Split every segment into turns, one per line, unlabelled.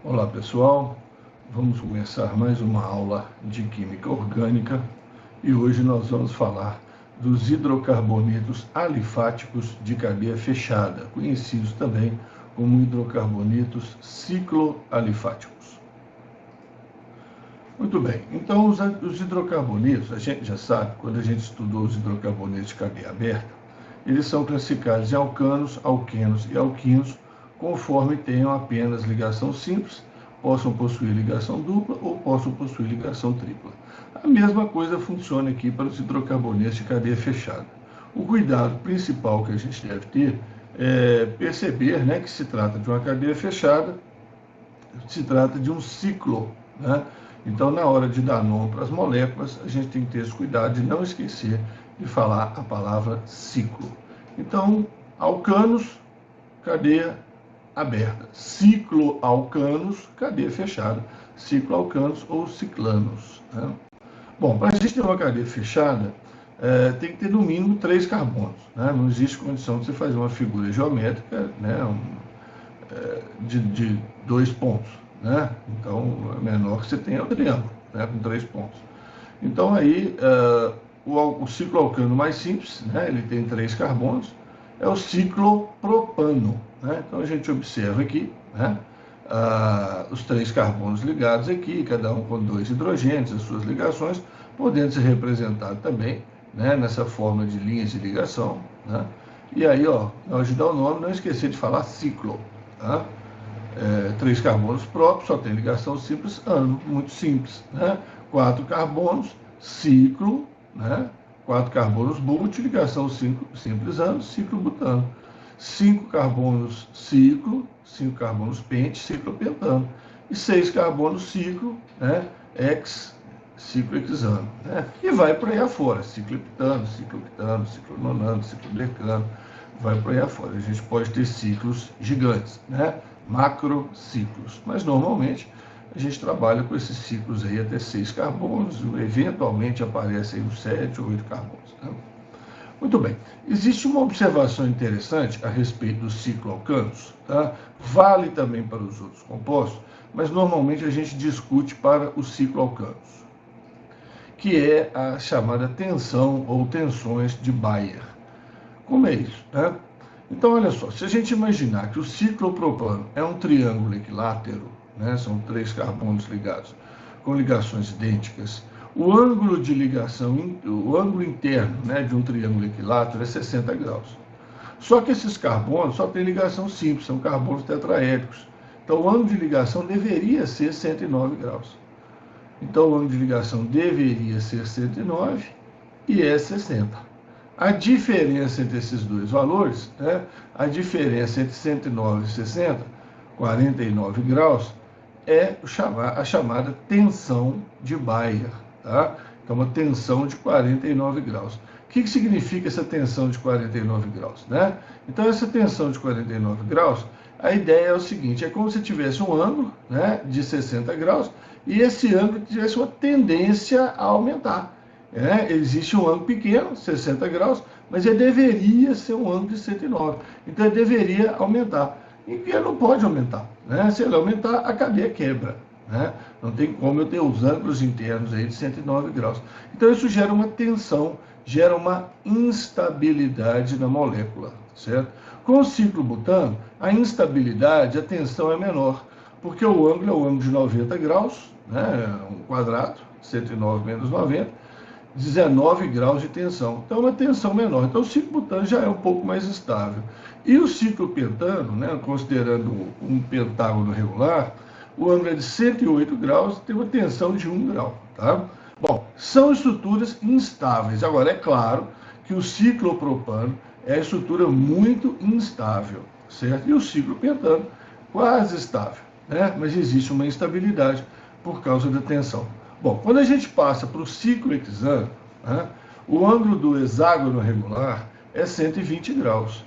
Olá pessoal, vamos começar mais uma aula de Química Orgânica e hoje nós vamos falar dos hidrocarbonetos alifáticos de cadeia fechada, conhecidos também como hidrocarbonetos cicloalifáticos. Muito bem, então os hidrocarbonetos, a gente já sabe, quando a gente estudou os hidrocarbonetos de cadeia aberta, eles são classificados em alcanos, alquenos e alquinos, conforme tenham apenas ligação simples, possam possuir ligação dupla ou possam possuir ligação tripla. A mesma coisa funciona aqui para os hidrocarbonetos de cadeia fechada. O cuidado principal que a gente deve ter é perceber, que se trata de uma cadeia fechada, se trata de um ciclo, né? Então, na hora de dar nome para as moléculas, a gente tem que ter esse cuidado de não esquecer de falar a palavra ciclo. Então, alcanos, cadeia aberta. Cicloalcanos, cadeia fechada. Cicloalcanos ou ciclanos, né? Bom, para a gente ter uma cadeia fechada, tem que ter no mínimo 3 carbonos, né? Não existe condição de você fazer uma figura geométrica, né, de 2 pontos, né? Então, o menor que você tem é o triângulo, né, com 3 pontos. Então, aí, o cicloalcano mais simples, né, ele tem 3 carbonos, é o ciclopropano, né? Então, a gente observa aqui, né, os 3 carbonos ligados aqui, cada um com 2 hidrogênios, as suas ligações, podendo ser representado também, né, nessa forma de linhas de ligação, né? E aí, na hora de dar o nome, não esquecer de falar ciclo, tá? 3 carbonos próprios, só tem ligação simples, ano, muito simples, né? 4 carbonos, ciclo, né? 4 carbonos bute, ligação simples, ano, ciclo butano. 5 carbonos ciclo, 5 carbonos pente, ciclo pentano. E 6 carbonos ciclo, né? Ciclo hexano, né? E vai por aí afora, ciclo heptano, ciclo octano, ciclo nonano, ciclo decano, vai por aí afora. A gente pode ter ciclos gigantes, né? Macrociclos, mas normalmente a gente trabalha com esses ciclos aí até 6 carbonos, eventualmente aparecem uns 7 ou 8 carbonos, né? Muito bem, existe uma observação interessante a respeito dos cicloalcanos, tá? Vale também para os outros compostos, mas normalmente a gente discute para os cicloalcanos, que é a chamada tensão ou tensões de Baeyer. Como é isso, né? Então, olha só, se a gente imaginar que o ciclopropano é um triângulo equilátero, né, são 3 carbonos ligados com ligações idênticas, o ângulo de ligação, o ângulo interno, né, de um triângulo equilátero é 60 graus. Só que esses carbonos só têm ligação simples, são carbonos tetraédricos. Então, o ângulo de ligação deveria ser 109 graus. Então, o ângulo de ligação deveria ser 109 e é 60. A diferença entre esses dois valores, né, a diferença entre 109 e 60, 49 graus, é a chamada tensão de Baeyer, tá? Então, uma tensão de 49 graus. O que significa essa tensão de 49 graus, né? Então, essa tensão de 49 graus, a ideia é o seguinte, é como se tivesse um ângulo, né, de 60 graus e esse ângulo tivesse uma tendência a aumentar. Existe um ângulo pequeno, 60 graus, mas ele deveria ser um ângulo de 109. Então ele deveria aumentar. E ele não pode aumentar, né? Se ele aumentar, a cadeia quebra, né? Não tem como eu ter os ângulos internos aí de 109 graus. Então isso gera uma tensão, gera uma instabilidade na molécula, certo? Com o ciclo butano, a instabilidade, a tensão é menor, porque o ângulo é o ângulo de 90 graus, né? Um quadrado, 109 menos 90, 19 graus de tensão. Então, uma tensão menor. Então, o ciclo butano já é um pouco mais estável. E o ciclo pentano, né, considerando um pentágono regular, o ângulo é de 108 graus e tem uma tensão de 1 grau. Tá? Bom, são estruturas instáveis. Agora, é claro que o ciclopropano é a estrutura muito instável, certo? E o ciclo pentano, quase estável, né? Mas existe uma instabilidade por causa da tensão. Bom, quando a gente passa para o ciclo hexano, né, o ângulo do hexágono regular é 120 graus.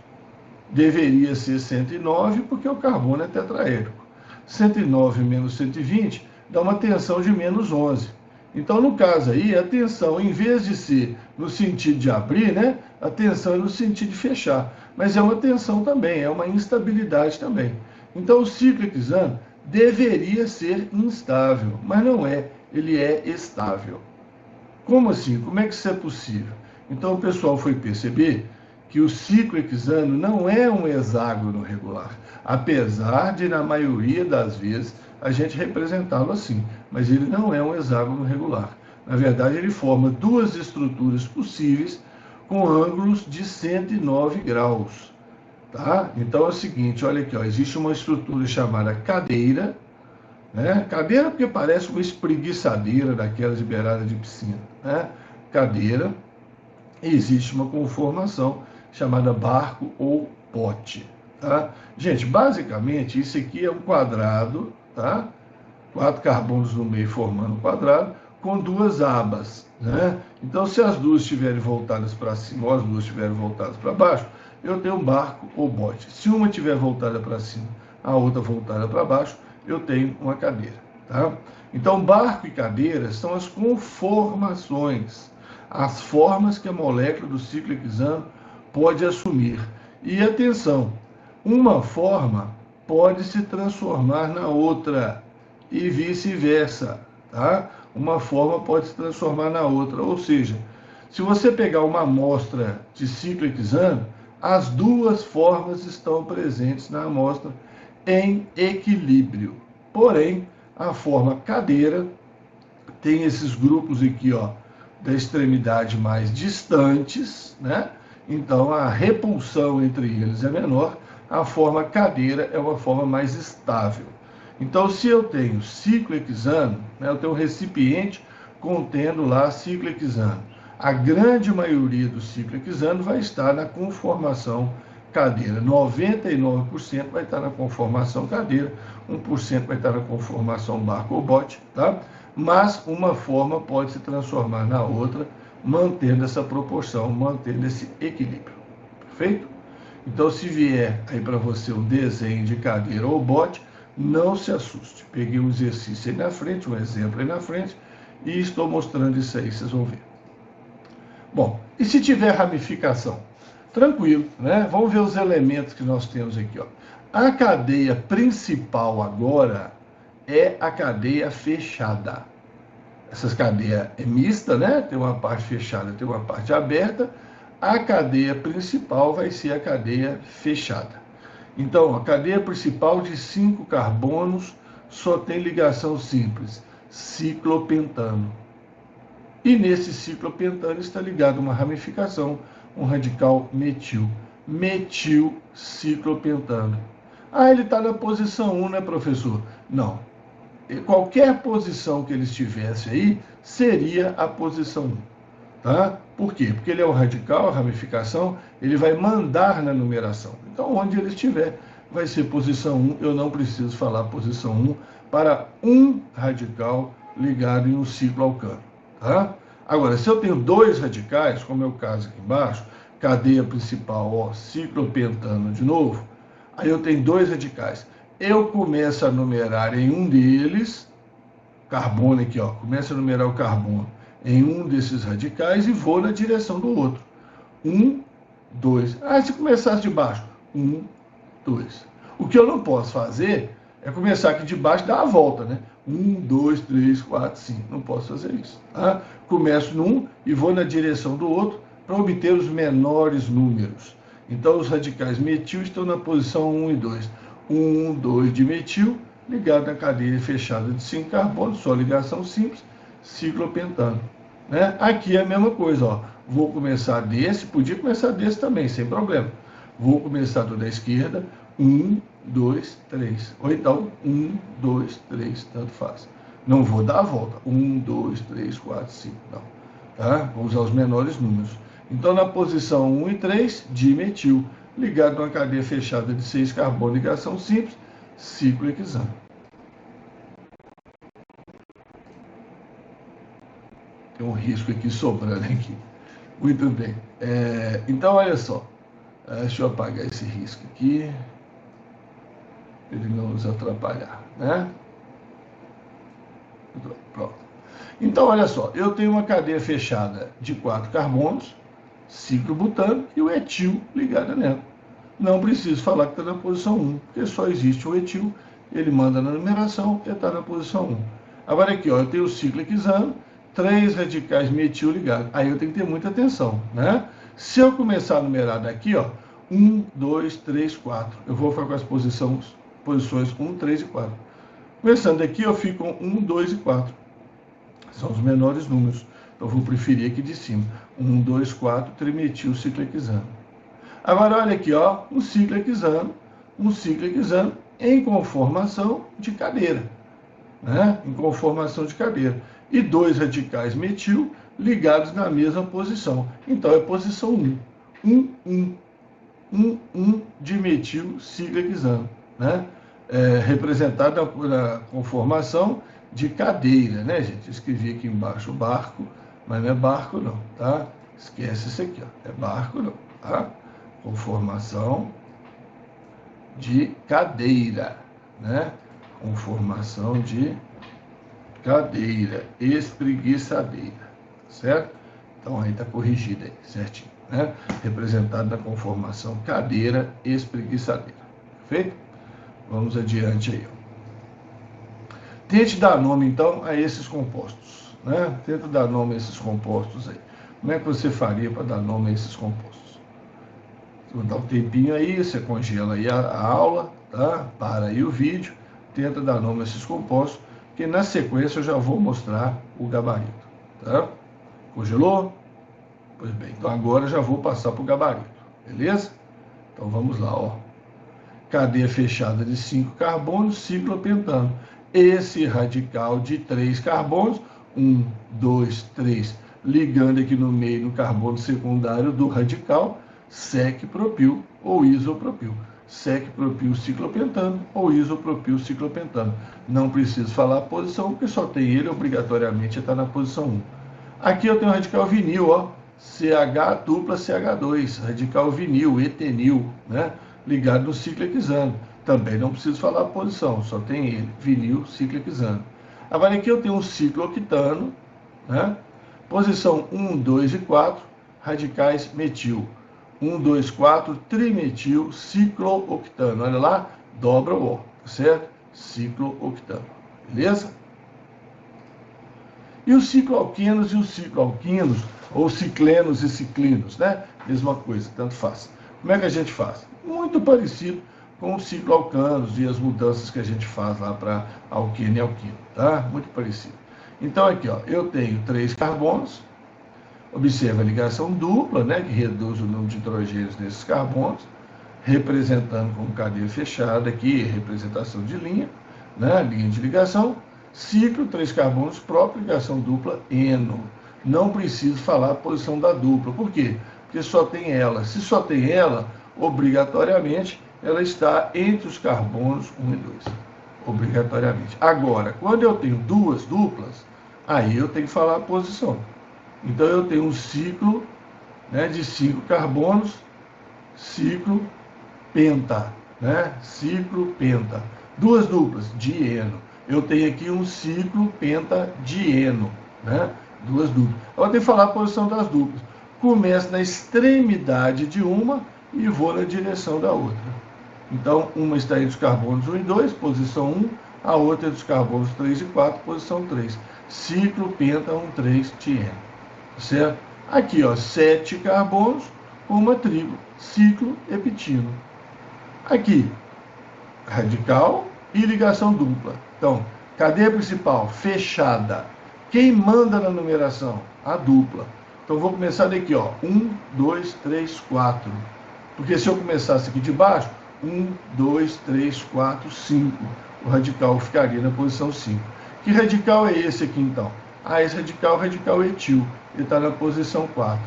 Deveria ser 109 porque o carbono é tetraédrico. 109 menos 120 dá uma tensão de menos 11. Então, no caso aí, a tensão, em vez de ser no sentido de abrir, né, a tensão é no sentido de fechar. Mas é uma tensão também, é uma instabilidade também. Então, o ciclo hexano deveria ser instável, mas não é, ele é estável. Como assim? Como é que isso é possível? Então o pessoal foi perceber que o ciclo hexano não é um hexágono regular, apesar de, na maioria das vezes, a gente representá-lo assim, mas ele não é um hexágono regular. Na verdade, ele forma duas estruturas possíveis com ângulos de 109 graus. Tá? Então é o seguinte, olha aqui, ó, existe uma estrutura chamada cadeira, né? Cadeira porque parece uma espreguiçadeira daquelas de beirada de piscina, né? Cadeira. E existe uma conformação chamada barco ou pote, tá? Gente, basicamente isso aqui é um quadrado, tá? 4 carbonos no meio formando um quadrado com duas abas, né? Então, se as duas estiverem voltadas para cima ou as duas estiverem voltadas para baixo, eu tenho um barco ou bote. Se uma estiver voltada para cima, a outra voltada para baixo, eu tenho uma cadeira, tá? Então, barco e cadeira são as conformações, as formas que a molécula do ciclo hexano pode assumir. E atenção, uma forma pode se transformar na outra e vice-versa, tá? Uma forma pode se transformar na outra, ou seja, se você pegar uma amostra de ciclo hexano, as duas formas estão presentes na amostra em equilíbrio. Porém, a forma cadeira tem esses grupos aqui, ó, da extremidade mais distantes, né? Então a repulsão entre eles é menor, a forma cadeira é uma forma mais estável. Então, se eu tenho ciclo hexano, né, eu tenho um recipiente contendo lá ciclo hexano. A grande maioria do ciclo hexano vai estar na conformação cadeira. 99% vai estar na conformação cadeira, 1% vai estar na conformação barco ou bote, tá? Mas uma forma pode se transformar na outra, mantendo essa proporção, mantendo esse equilíbrio. Perfeito? Então, se vier aí para você um desenho de cadeira ou bote, não se assuste. Peguei um exercício aí na frente, um exemplo aí na frente, e estou mostrando isso aí, vocês vão ver. Bom, e se tiver ramificação? Tranquilo, né? Vamos ver os elementos que nós temos aqui, ó. A cadeia principal agora é a cadeia fechada. Essa cadeia é mista, né? Tem uma parte fechada, tem uma parte aberta. A cadeia principal vai ser a cadeia fechada. Então, a cadeia principal de 5 carbonos só tem ligação simples, ciclopentano. E nesse ciclopentano está ligado uma ramificação, um radical metil. Metilciclopentano. Ah, ele está na posição 1, né, professor? Não. Qualquer posição que ele estivesse aí seria a posição 1. Tá? Por quê? Porque ele é um radical, a ramificação, ele vai mandar na numeração. Então, onde ele estiver, vai ser posição 1. Eu não preciso falar posição 1 para um radical ligado em um ciclo alcano. Tá? Agora, se eu tenho dois radicais, como é o caso aqui embaixo, cadeia principal, ó, ciclopentano de novo, aí eu tenho dois radicais. Eu começo a numerar em um deles, carbono aqui, ó, começo a numerar o carbono em um desses radicais e vou na direção do outro. 1, 2. Ah, se começasse de baixo. 1, 2. O que eu não posso fazer é começar aqui de baixo e dar a volta, né? 1, 2, 3, 4, 5. Não posso fazer isso. Tá? Começo num e vou na direção do outro para obter os menores números. Então, os radicais metil estão na posição 1 e 2. 1, 2 de metil, ligado na cadeia fechada de 5 carbonos, só ligação simples, ciclopentano. Né? Aqui é a mesma coisa, ó. Vou começar desse, podia começar desse também, sem problema. Vou começar do da esquerda, 1, 2, 3. Ou então, 1, 2, 3, tanto faz. Não vou dar a volta. 1, 2, 3, 4, 5, não. Tá? Vou usar os menores números. Então, na posição 1 e 3, dimetil, ligado numa cadeia fechada de 6 carbonos, ligação simples, ciclo hexano. Tem um risco aqui sobrando aqui. Muito bem. Então, olha só. Deixa eu apagar esse risco aqui, para ele não nos atrapalhar, né? Pronto. Então, olha só. Eu tenho uma cadeia fechada de 4 carbonos, ciclo butano, e o etil ligado nela. Não preciso falar que está na posição 1, porque só existe o etil ele manda na numeração, ele está na posição 1. Agora aqui, ó, eu tenho o ciclo hexano, 3 radicais metil ligados. Aí eu tenho que ter muita atenção, né? Se eu começar a numerar daqui, ó, 1, 2, 3, 4. Eu vou ficar com as posições 1, 3 e 4. Começando aqui, eu fico com 1, 2 e 4. São os menores números. Então, eu vou preferir aqui de cima. 1, 2, 4, trimetil ciclo hexano. Agora, olha aqui, ó, um ciclo hexano em conformação de cadeira, né? Em conformação de cadeira. E 2 radicais metil ligados na mesma posição. Então, é posição 1. 1, 1. 1, 1 de metil ciclo hexano, né? Representada na conformação de cadeira, né, gente? Escrevi aqui embaixo barco, mas não é barco não, tá? Esquece isso aqui, ó. É barco não, tá? Conformação de cadeira, né? Conformação de cadeira, espreguiçadeira, certo? Então aí tá corrigido aí, certinho, né? Representado na conformação cadeira, espreguiçadeira. Perfeito? Vamos adiante aí, ó. Tente dar nome, então, a esses compostos, né? Tenta dar nome a esses compostos aí. Como é que você faria para dar nome a esses compostos? Vou dar um tempinho aí, você congela aí a aula, tá? Para aí o vídeo, tenta dar nome a esses compostos, que na sequência eu já vou mostrar o gabarito, tá? Congelou? Pois bem, então agora eu já vou passar para o gabarito, beleza? Então vamos lá, ó. Cadeia fechada de 5 carbonos, ciclopentano. Esse radical de 3 carbonos, 1, 2, 3, ligando aqui no meio no carbono secundário do radical, sec-propil ou isopropil. Sec-propil ciclopentano ou isopropil ciclopentano. Não preciso falar a posição, porque só tem ele, obrigatoriamente está na posição 1. Aqui eu tenho o radical vinil, ó, CH dupla CH2, radical vinil, etenil, né? Ligado no ciclo hexano. Também não preciso falar a posição, só tem ele, vinil, ciclo hexano. Agora aqui eu tenho um ciclo octano, né? Posição 1, 2 e 4, radicais metil. 1, 2, 4, trimetil, ciclo octano. Olha lá, dobra o O, certo? Ciclo octano, beleza? E os cicloalquenos e os cicloalquinos, ou ciclenos e ciclinos, né? Mesma coisa, tanto faz. Como é que a gente faz? Muito parecido com os cicloalcanos e as mudanças que a gente faz lá para alqueno e alquino, tá? Muito parecido. Então aqui, ó, eu tenho 3 carbonos, observa a ligação dupla, né? Que reduz o número de hidrogênios nesses carbonos, representando como cadeia fechada aqui, representação de linha, né? Linha de ligação. Ciclo, 3 carbonos próprio, ligação dupla, eno. Não preciso falar a posição da dupla. Por quê? Porque só tem ela. Se só tem ela, obrigatoriamente, ela está entre os carbonos 1 e 2. Obrigatoriamente. Agora, quando eu tenho 2 duplas, aí eu tenho que falar a posição. Então, eu tenho um ciclo, né, de 5 carbonos, ciclo penta, né? Ciclo penta. 2 duplas, dieno. Eu tenho aqui um ciclo pentadieno, né? 2 duplas. Eu tenho que falar a posição das duplas. Começo na extremidade de uma e vou na direção da outra. Então, uma está entre os carbonos 1 e 2, posição 1, a outra entre os carbonos 3 e 4, posição 3. Ciclo penta 1, 3, dieno. Certo? Aqui, ó, 7 carbonos com uma tripla, ciclo heptino. Aqui, radical e ligação dupla. Então, cadeia principal fechada. Quem manda na numeração? A dupla. Então, vou começar daqui, ó. 1, 2, 3, 4. Porque se eu começasse aqui de baixo, 1, 2, 3, 4, 5. O radical ficaria na posição 5. Que radical é esse aqui, então? Ah, esse radical é o radical etil. Ele está na posição 4.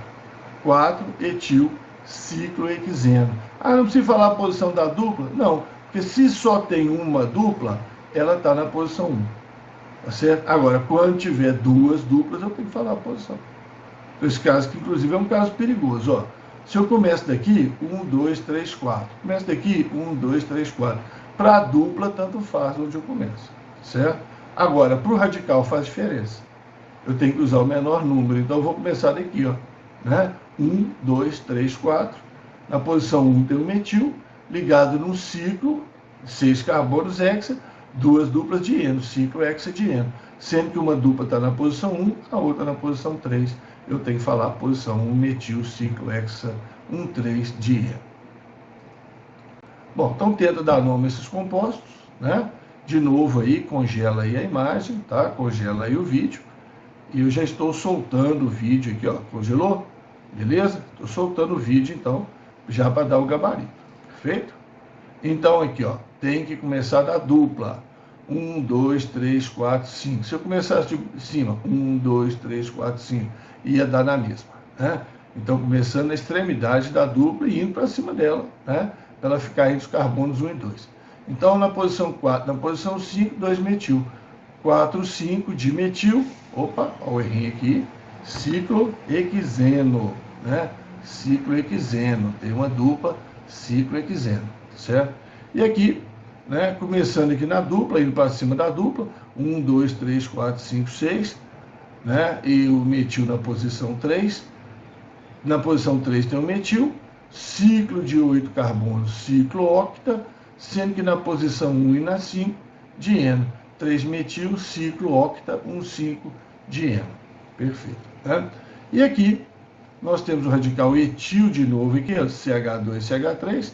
4, etil, ciclo hexeno. Ah, não precisa falar a posição da dupla? Não, porque se só tem uma dupla, ela está na posição 1. Tá certo? Agora, quando tiver 2 duplas, eu tenho que falar a posição. Esse caso que, inclusive, é um caso perigoso. Ó. Se eu começo daqui, 1, 2, 3, 4. Começo daqui, 1, 2, 3, 4. Para a dupla, tanto faz onde eu começo. Certo? Agora, para o radical faz diferença. Eu tenho que usar o menor número. Então, eu vou começar daqui, ó. Né? 1, 2, 3, 4. Na posição 1 tem o metil, ligado num ciclo, 6 carbonos hexa, duas duplas de eno, ciclo hexadieno. Sendo que uma dupla está na posição 1, a outra na posição 3. Eu tenho que falar posição 1, metil, ciclo hexa 1,3-dieno. Bom, então tenta dar nome a esses compostos, né? De novo aí, congela aí a imagem, tá? Congela aí o vídeo. E eu já estou soltando o vídeo aqui, ó. Congelou? Beleza? Estou soltando o vídeo, então, já para dar o gabarito. Perfeito? Então, aqui, ó, tem que começar da dupla. 1, 2, 3, 4, 5. Se eu começasse de cima, 1, 2, 3, 4, 5, ia dar na mesma, né? Então, começando na extremidade da dupla e indo para cima dela, né? Para ela ficar entre os carbonos 1 e 2. Então, na posição 4, na posição 5, 2 metil. 4, 5, dimetil. Opa, olha o errinho aqui. Ciclohexeno, né? Ciclohexeno. Tem uma dupla, ciclohexeno, certo? E aqui, né, começando aqui na dupla, indo para cima da dupla, 1, 2, 3, 4, 5, 6, né? E o metil na posição 3. Na posição 3 tem o metil, ciclo de 8 carbonos, ciclo octa, sendo que na posição 1 e na 5, dieno. 3 metil, ciclo octa, 1,5-dieno. Perfeito. Né? E aqui nós temos o radical etil de novo, aqui, CH2CH3,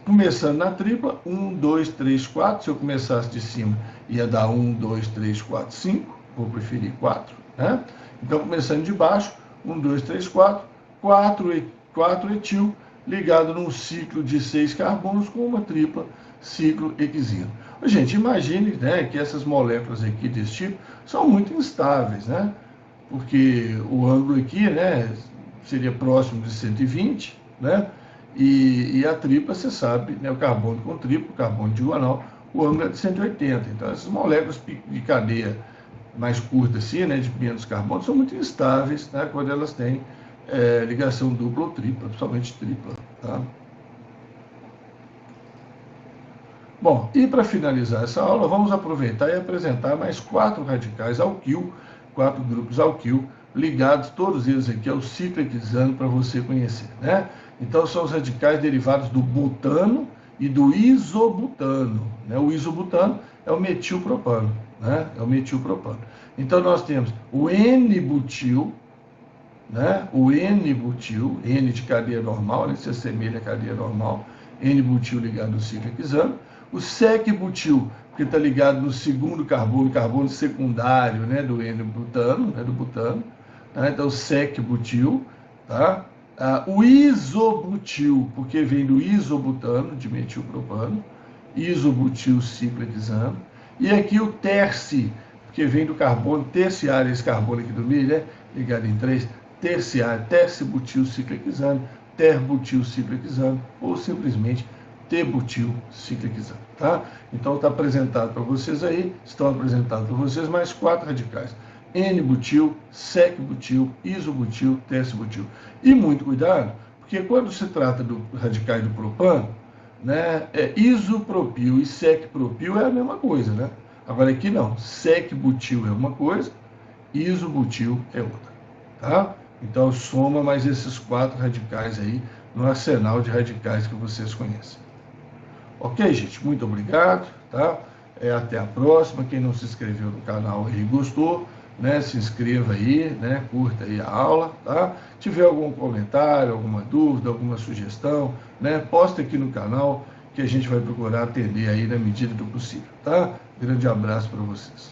começando na tripla, 1, 2, 3, 4. Se eu começasse de cima, ia dar 1, 2, 3, 4, 5. Vou preferir 4. Né? Então, começando de baixo, 1, 2, 3, 4. 4 etil, ligado num ciclo de 6 carbonos com uma tripla ciclo hexeno. Gente, imagine, né, que essas moléculas aqui desse tipo são muito instáveis, né? Porque o ângulo aqui, né, seria próximo de 120, né? E a tripla, você sabe, né, o carbono com triplo, o carbono diagonal, o ângulo é de 180. Então, essas moléculas de cadeia mais curta assim, né, de menos carbono, são muito instáveis, né, quando elas têm ligação dupla ou tripla, principalmente tripla. Tá? Bom, e para finalizar essa aula, vamos aproveitar e apresentar mais 4 radicais alquil, 4 grupos alquil, ligados todos eles aqui ao ciclo hexano para você conhecer, né? Então são os radicais derivados do butano e do isobutano, né? O isobutano é o metilpropano, né? É o metilpropano. Então nós temos o N-butil, né? O N-butil, N de cadeia normal, né? Se assemelha à cadeia normal, N-butil ligado ao ciclo hexano. O sec-butil, que está ligado no segundo carbono, carbono secundário, né? Do N-butano, né? Do butano. Tá? Então, sec-butil. Tá? O isobutil, porque vem do isobutano, de metilpropano. Isobutil, ciclo hexano. E aqui o terci, porque vem do carbono terciário, esse carbono aqui do meio, né? Ligado em 3, terciário, tercibutil ciclo hexano, terbutil ciclo hexano, ou simplesmente T-butil ciclo hexano, tá? Então está apresentado para vocês aí, estão apresentados para vocês mais 4 radicais: N-butil, sec-butil, isobutil, tercibutil. E muito cuidado, porque quando se trata do radicais do propano, né, isopropil e sec-propil é a mesma coisa, né? Agora aqui não, sec-butil é uma coisa, isobutil é outra, tá? Então soma mais esses 4 radicais aí no arsenal de radicais que vocês conhecem. Ok, gente? Muito obrigado, tá? Até a próxima. Quem não se inscreveu no canal e gostou, né? Se inscreva aí, né? Curta aí a aula, tá? Tiver algum comentário, alguma dúvida, alguma sugestão, né? Posta aqui no canal que a gente vai procurar atender aí na medida do possível, tá? Grande abraço para vocês.